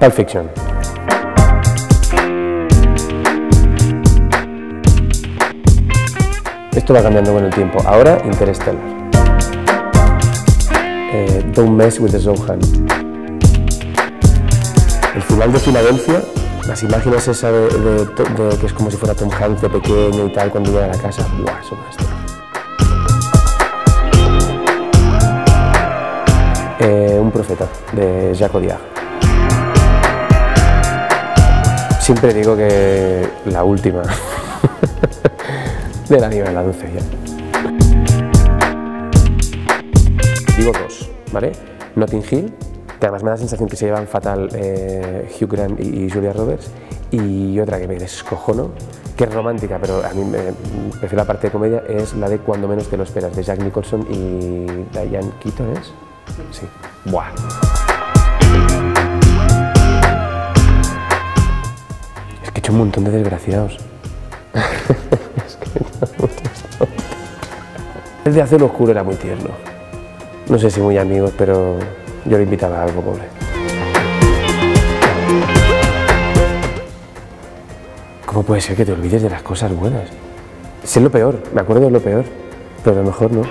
Pulp Fiction. Esto va cambiando con el tiempo. Ahora, Interstellar. Don't Mess with the Zohan. El final de Filadelfia, las imágenes esa de que es como si fuera Tom Hanks de pequeño y tal cuando llega a la casa. ¡Buah! Eso me Un profeta, de Jacques Audiard. Siempre digo que la última de la Nieve de la Dulce ya. Digo dos, ¿vale? Notting Hill, que además me da la sensación que se llevan fatal Hugh Grant y Julia Roberts, y otra que me descojono, que es romántica, pero a mí prefiero la parte de comedia, es la de Cuando menos te lo esperas, de Jack Nicholson y Diane Keaton, ¿es? Sí. Buah. Es que he hecho un montón de desgraciados. Es que el de Azul Oscuro era muy tierno. No sé si muy amigos, pero yo le invitaba a algo, pobre. ¿Cómo puede ser que te olvides de las cosas buenas? Si es lo peor, me acuerdo de lo peor, pero a lo mejor no.